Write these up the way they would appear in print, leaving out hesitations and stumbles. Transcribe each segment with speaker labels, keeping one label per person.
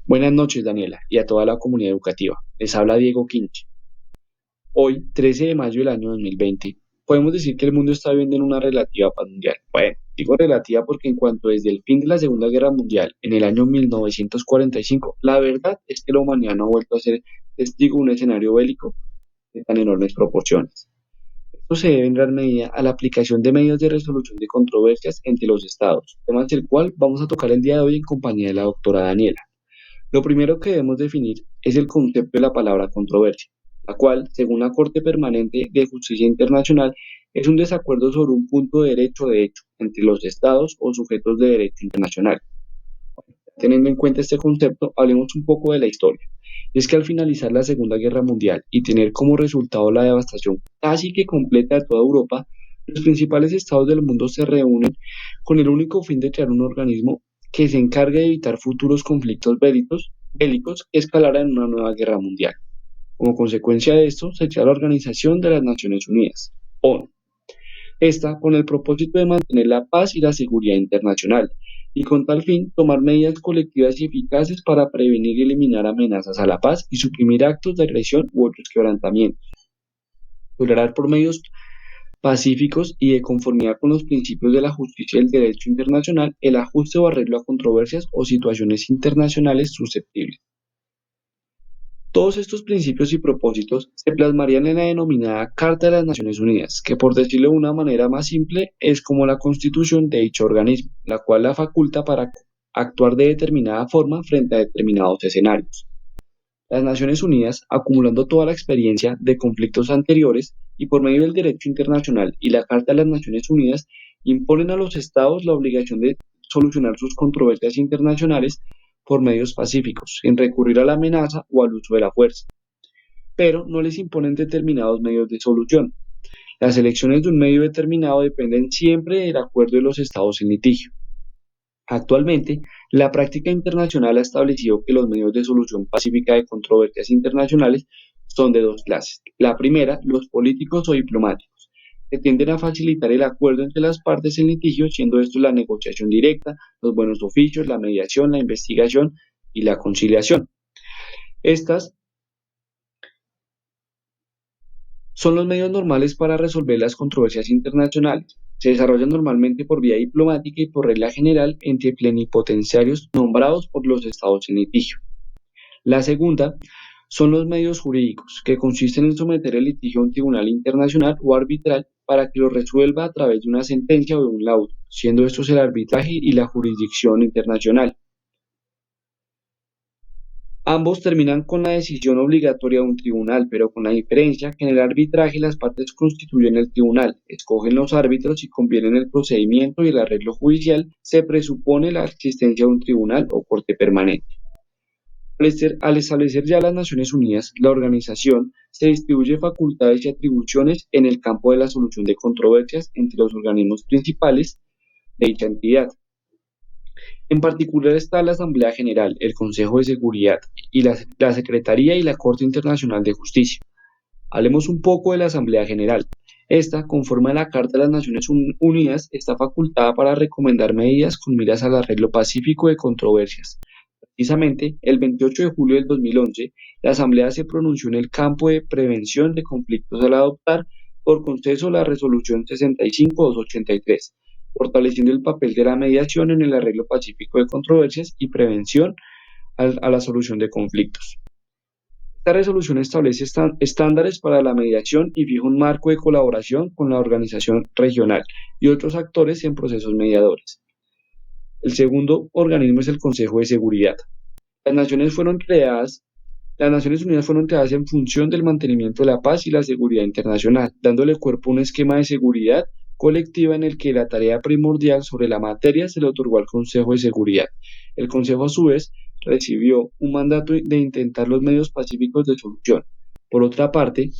Speaker 1: Buenas noches, Daniela, y a toda la comunidad educativa. Les habla Diego Quinche. Hoy, 13 de mayo del año 2020, podemos decir que el mundo está viviendo en una relativa paz mundial. Bueno, digo relativa porque en cuanto desde el fin de la Segunda Guerra Mundial, en el año 1945, la verdad es que la humanidad no ha vuelto a ser testigo de un escenario bélico de tan enormes proporciones. Esto se debe en gran medida a la aplicación de medios de resolución de controversias entre los estados, temas del cual vamos a tocar el día de hoy en compañía de la doctora Daniela. Lo primero que debemos definir es el concepto de la palabra controversia, la cual, según la Corte Permanente de Justicia Internacional, es un desacuerdo sobre un punto de hecho entre los estados o sujetos de derecho internacional. Teniendo en cuenta este concepto, hablemos un poco de la historia. Es que al finalizar la Segunda Guerra Mundial y tener como resultado la devastación casi que completa de toda Europa, los principales estados del mundo se reúnen con el único fin de crear un organismo que se encargue de evitar futuros conflictos bélicos que escalaran en una nueva guerra mundial. Como consecuencia de esto, se crea la Organización de las Naciones Unidas, ONU. Esta con el propósito de mantener la paz y la seguridad internacional, y con tal fin tomar medidas colectivas y eficaces para prevenir y eliminar amenazas a la paz y suprimir actos de agresión u otros quebrantamientos. Tolerar por medios pacíficos y de conformidad con los principios de la justicia y el derecho internacional el ajuste o arreglo a controversias o situaciones internacionales susceptibles. Todos estos principios y propósitos se plasmarían en la denominada Carta de las Naciones Unidas, que por decirlo de una manera más simple es como la constitución de dicho organismo, la cual la faculta para actuar de determinada forma frente a determinados escenarios. Las Naciones Unidas, acumulando toda la experiencia de conflictos anteriores y por medio del derecho internacional y la Carta de las Naciones Unidas, imponen a los estados la obligación de solucionar sus controversias internacionales por medios pacíficos, sin recurrir a la amenaza o al uso de la fuerza, pero no les imponen determinados medios de solución. Las elecciones de un medio determinado dependen siempre del acuerdo de los estados en litigio. Actualmente, la práctica internacional ha establecido que los medios de solución pacífica de controversias internacionales son de dos clases. La primera, los políticos o diplomáticos, que tienden a facilitar el acuerdo entre las partes en litigio, siendo esto la negociación directa, los buenos oficios, la mediación, la investigación y la conciliación. Estas son los medios normales para resolver las controversias internacionales. Se desarrollan normalmente por vía diplomática y por regla general entre plenipotenciarios nombrados por los estados en litigio. La segunda son los medios jurídicos, que consisten en someter el litigio a un tribunal internacional o arbitral para que lo resuelva a través de una sentencia o de un laudo, siendo estos el arbitraje y la jurisdicción internacional. Ambos terminan con la decisión obligatoria de un tribunal, pero con la diferencia que en el arbitraje las partes constituyen el tribunal, escogen los árbitros y convienen el procedimiento y el arreglo judicial, se presupone la existencia de un tribunal o corte permanente. Al establecer ya las Naciones Unidas, la organización se distribuye facultades y atribuciones en el campo de la solución de controversias entre los organismos principales de dicha entidad. En particular está la Asamblea General, el Consejo de Seguridad y la Secretaría y la Corte Internacional de Justicia. Hablemos un poco de la Asamblea General. Esta, conforme a la Carta de las Naciones Unidas, está facultada para recomendar medidas con miras al arreglo pacífico de controversias. Precisamente, el 28 de julio del 2011, la Asamblea se pronunció en el campo de prevención de conflictos al adoptar por consenso la Resolución 65-283, fortaleciendo el papel de la mediación en el arreglo pacífico de controversias y prevención a la solución de conflictos. Esta resolución establece estándares para la mediación y fija un marco de colaboración con la organización regional y otros actores en procesos mediadores. El segundo organismo es el Consejo de Seguridad. Las Naciones Unidas fueron creadas en función del mantenimiento de la paz y la seguridad internacional, dándole cuerpo a un esquema de seguridad colectiva en el que la tarea primordial sobre la materia se le otorgó al Consejo de Seguridad. El Consejo, a su vez, recibió un mandato de intentar los medios pacíficos de solución. Por otra parte,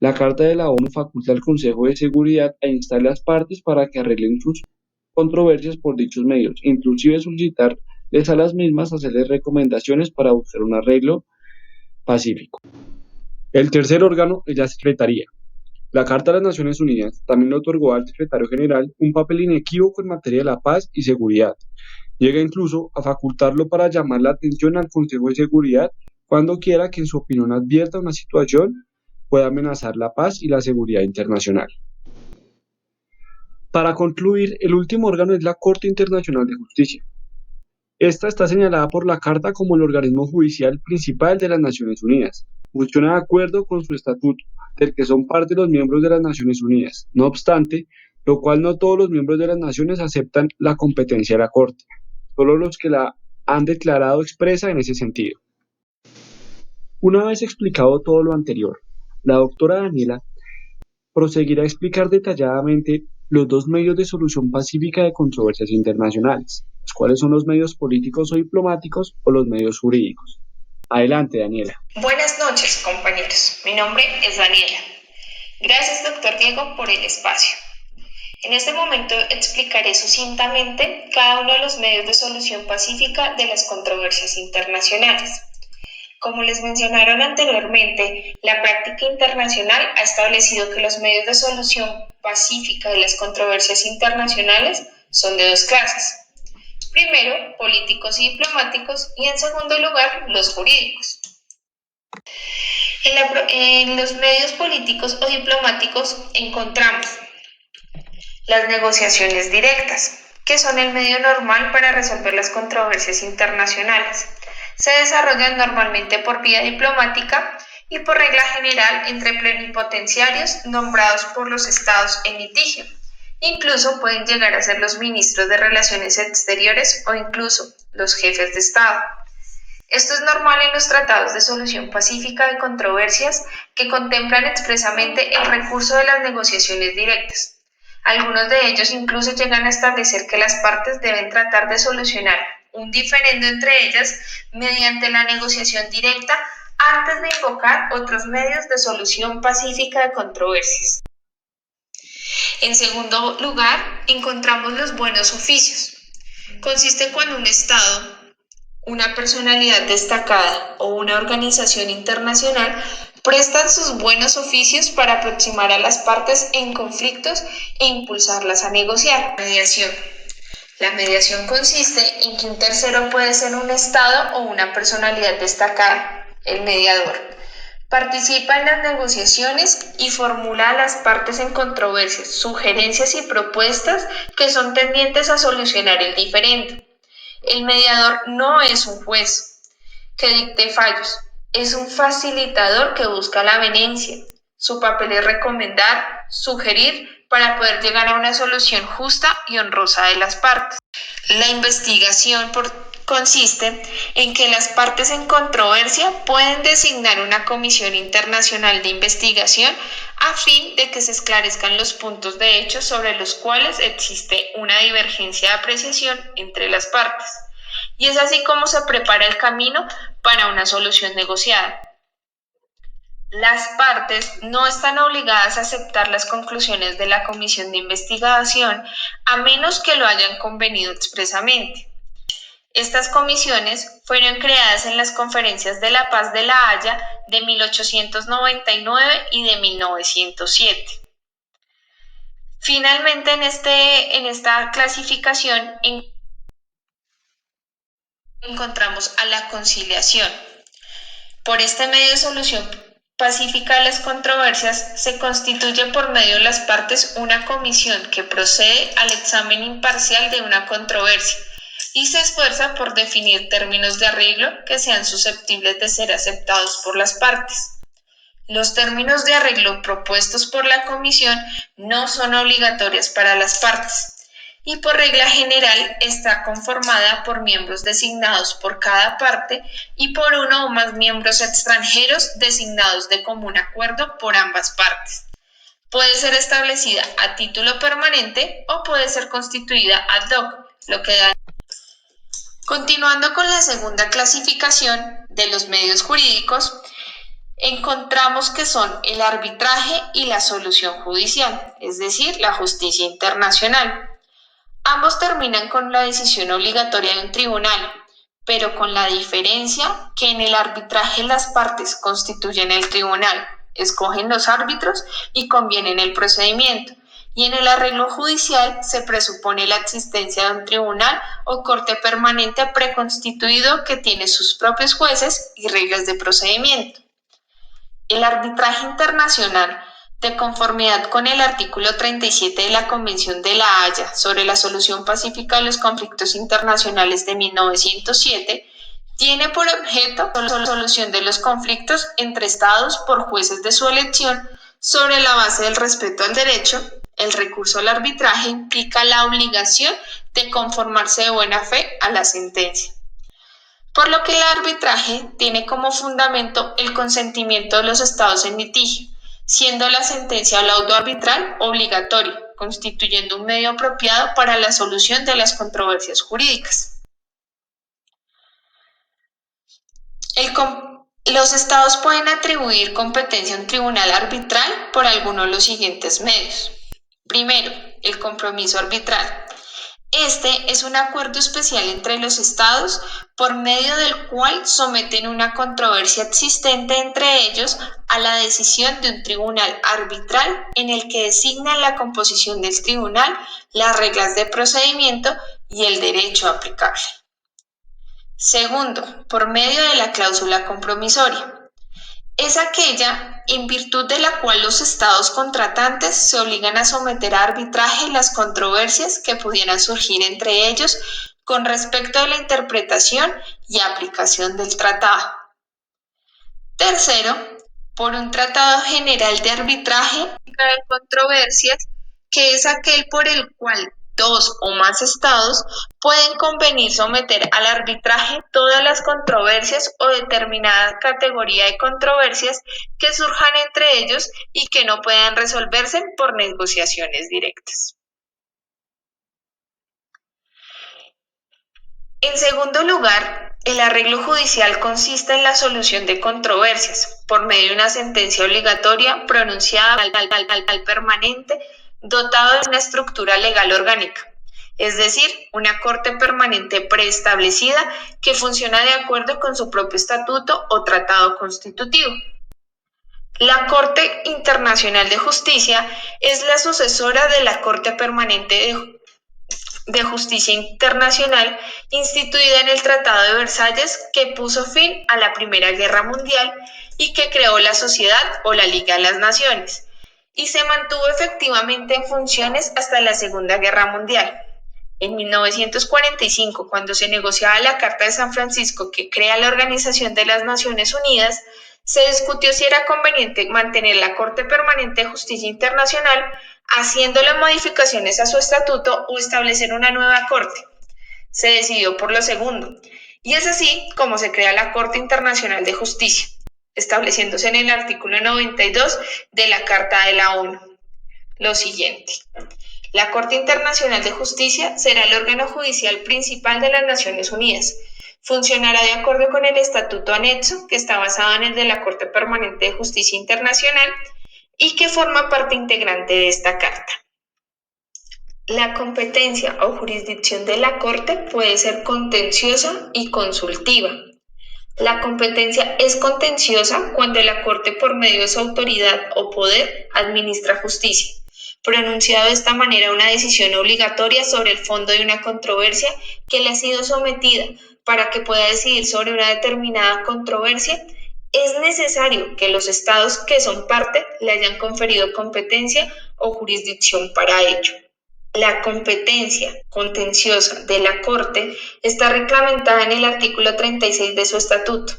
Speaker 1: la Carta de la ONU faculta al Consejo de Seguridad a instar a las partes para que arreglen sus controversias por dichos medios, inclusive solicitarles a las mismas hacerles recomendaciones para buscar un arreglo pacífico. El tercer órgano es la Secretaría. La Carta de las Naciones Unidas también le otorgó al Secretario General un papel inequívoco en materia de la paz y seguridad. Llega incluso a facultarlo para llamar la atención al Consejo de Seguridad cuando quiera que en su opinión advierta una situación pueda amenazar la paz y la seguridad internacional. Para concluir, el último órgano es la Corte Internacional de Justicia. Esta está señalada por la Carta como el organismo judicial principal de las Naciones Unidas. Funciona de acuerdo con su estatuto, del que son parte los miembros de las Naciones Unidas. No obstante, lo cual no todos los miembros de las naciones aceptan la competencia de la Corte, solo los que la han declarado expresa en ese sentido. Una vez explicado todo lo anterior, la doctora Daniela proseguirá a explicar detalladamente los dos medios de solución pacífica de controversias internacionales, los cuales son los medios políticos o diplomáticos o los medios jurídicos. Adelante, Daniela.
Speaker 2: Buenas noches, compañeros. Mi nombre es Daniela. Gracias, doctor Diego, por el espacio. En este momento explicaré sucintamente cada uno de los medios de solución pacífica de las controversias internacionales. Como les mencionaron anteriormente, la práctica internacional ha establecido que los medios de solución pacífica de las controversias internacionales son de dos clases. Primero, políticos y diplomáticos, y en segundo lugar, los jurídicos. En los medios políticos o diplomáticos encontramos las negociaciones directas, que son el medio normal para resolver las controversias internacionales. Se desarrollan normalmente por vía diplomática y por regla general entre plenipotenciarios nombrados por los estados en litigio. Incluso pueden llegar a ser los ministros de Relaciones Exteriores o incluso los jefes de Estado. Esto es normal en los tratados de solución pacífica de controversias que contemplan expresamente el recurso de las negociaciones directas. Algunos de ellos incluso llegan a establecer que las partes deben tratar de solucionar un diferendo entre ellas mediante la negociación directa antes de invocar otros medios de solución pacífica de controversias. En segundo lugar, encontramos los buenos oficios. Consiste cuando un Estado, una personalidad destacada o una organización internacional prestan sus buenos oficios para aproximar a las partes en conflictos e impulsarlas a negociar. Mediación. La mediación consiste en que un tercero puede ser un Estado o una personalidad destacada, el mediador. Participa en las negociaciones y formula a las partes en controversias, sugerencias y propuestas que son tendientes a solucionar el diferendo. El mediador no es un juez que dicte fallos, es un facilitador que busca la avenencia. Su papel es recomendar, sugerir para poder llegar a una solución justa y honrosa de las partes. La investigación consiste en que las partes en controversia pueden designar una comisión internacional de investigación a fin de que se esclarezcan los puntos de hecho sobre los cuales existe una divergencia de apreciación entre las partes. Y es así como se prepara el camino para una solución negociada. Las partes no están obligadas a aceptar las conclusiones de la comisión de investigación a menos que lo hayan convenido expresamente. Estas comisiones fueron creadas en las conferencias de la paz de La Haya de 1899 y de 1907. Finalmente, en esta clasificación encontramos a la conciliación. Por este medio de solución pacífica de las controversias se constituye por medio de las partes una comisión que procede al examen imparcial de una controversia y se esfuerza por definir términos de arreglo que sean susceptibles de ser aceptados por las partes. Los términos de arreglo propuestos por la comisión no son obligatorios para las partes y por regla general está conformada por miembros designados por cada parte y por uno o más miembros extranjeros designados de común acuerdo por ambas partes. Puede ser establecida a título permanente o puede ser constituida ad hoc, lo que da. Continuando con la segunda clasificación de los medios jurídicos, encontramos que son el arbitraje y la solución judicial, es decir, la justicia internacional. Ambos terminan con la decisión obligatoria de un tribunal, pero con la diferencia que en el arbitraje las partes constituyen el tribunal, escogen los árbitros y convienen el procedimiento, y en el arreglo judicial se presupone la existencia de un tribunal o corte permanente preconstituido que tiene sus propios jueces y reglas de procedimiento. El arbitraje internacional, de conformidad con el artículo 37 de la Convención de La Haya sobre la solución pacífica de los conflictos internacionales de 1907, tiene por objeto la solución de los conflictos entre estados por jueces de su elección sobre la base del respeto al derecho. El recurso al arbitraje implica la obligación de conformarse de buena fe a la sentencia, por lo que el arbitraje tiene como fundamento el consentimiento de los estados en litigio, siendo la sentencia o laudo arbitral obligatorio, constituyendo un medio apropiado para la solución de las controversias jurídicas. Los estados pueden atribuir competencia a un tribunal arbitral por alguno de los siguientes medios. Primero, el compromiso arbitral. Este es un acuerdo especial entre los estados por medio del cual someten una controversia existente entre ellos a la decisión de un tribunal arbitral en el que designan la composición del tribunal, las reglas de procedimiento y el derecho aplicable. Segundo, por medio de la cláusula compromisoria. Es aquella en virtud de la cual los estados contratantes se obligan a someter a arbitraje las controversias que pudieran surgir entre ellos con respecto a la interpretación y aplicación del tratado. Tercero, por un tratado general de arbitraje de controversias, que es aquel por el cual dos o más estados pueden convenir someter al arbitraje todas las controversias o determinada categoría de controversias que surjan entre ellos y que no puedan resolverse por negociaciones directas. En segundo lugar, el arreglo judicial consiste en la solución de controversias por medio de una sentencia obligatoria pronunciada al permanente dotado de una estructura legal orgánica, es decir, una corte permanente preestablecida que funciona de acuerdo con su propio estatuto o tratado constitutivo. La Corte Internacional de Justicia es la sucesora de la Corte Permanente de Justicia Internacional instituida en el Tratado de Versalles, que puso fin a la Primera Guerra Mundial y que creó la Sociedad o la Liga de las Naciones, y se mantuvo efectivamente en funciones hasta la Segunda Guerra Mundial. En 1945, cuando se negociaba la Carta de San Francisco que crea la Organización de las Naciones Unidas, se discutió si era conveniente mantener la Corte Permanente de Justicia Internacional, haciéndole modificaciones a su estatuto o establecer una nueva corte. Se decidió por lo segundo, y es así como se crea la Corte Internacional de Justicia, estableciéndose en el artículo 92 de la Carta de la ONU. Lo siguiente: la Corte Internacional de Justicia será el órgano judicial principal de las Naciones Unidas. Funcionará de acuerdo con el estatuto anexo, que está basado en el de la Corte Permanente de Justicia Internacional y que forma parte integrante de esta carta. La competencia o jurisdicción de la Corte puede ser contenciosa y consultiva. La competencia es contenciosa cuando la Corte, por medio de su autoridad o poder, administra justicia, pronunciado de esta manera una decisión obligatoria sobre el fondo de una controversia que le ha sido sometida. Para que pueda decidir sobre una determinada controversia, es necesario que los estados que son parte le hayan conferido competencia o jurisdicción para ello. La competencia contenciosa de la Corte está reglamentada en el artículo 36 de su estatuto.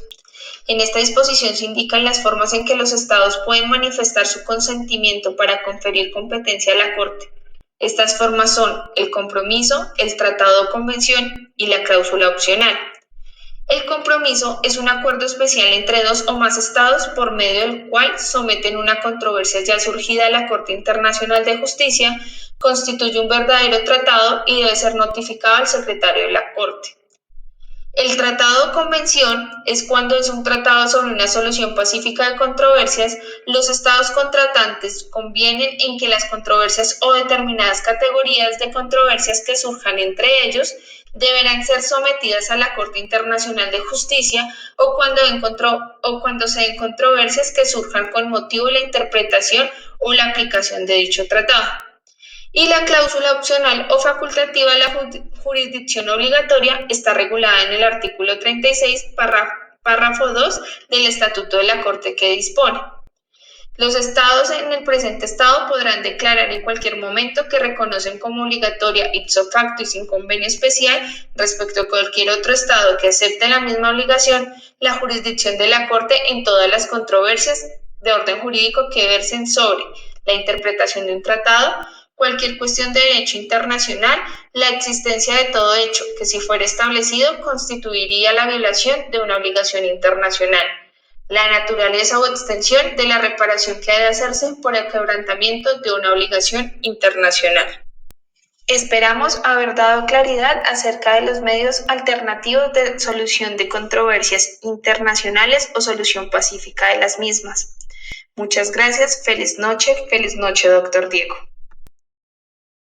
Speaker 2: En esta disposición se indican las formas en que los estados pueden manifestar su consentimiento para conferir competencia a la Corte. Estas formas son el compromiso, el tratado o convención y la cláusula opcional. El compromiso es un acuerdo especial entre dos o más estados por medio del cual someten una controversia ya surgida a la Corte Internacional de Justicia, constituye un verdadero tratado y debe ser notificado al secretario de la Corte. El tratado o convención es cuando es un tratado sobre una solución pacífica de controversias. Los estados contratantes convienen en que las controversias o determinadas categorías de controversias que surjan entre ellos deberán ser sometidas a la Corte Internacional de Justicia o cuando se den controversias que surjan con motivo de la interpretación o la aplicación de dicho tratado. Y la cláusula opcional o facultativa de la jurisdicción obligatoria está regulada en el artículo 36, párrafo 2 del Estatuto de la Corte, que dispone: los estados en el presente estado podrán declarar en cualquier momento que reconocen como obligatoria ipso facto y sin convenio especial respecto a cualquier otro estado que acepte la misma obligación la jurisdicción de la Corte en todas las controversias de orden jurídico que versen sobre la interpretación de un tratado, cualquier cuestión de derecho internacional, la existencia de todo hecho que, si fuera establecido, constituiría la violación de una obligación internacional, la naturaleza o extensión de la reparación que ha de hacerse por el quebrantamiento de una obligación internacional. Esperamos haber dado claridad acerca de los medios alternativos de solución de controversias internacionales o solución pacífica de las mismas. Muchas gracias. Feliz noche, doctor Diego.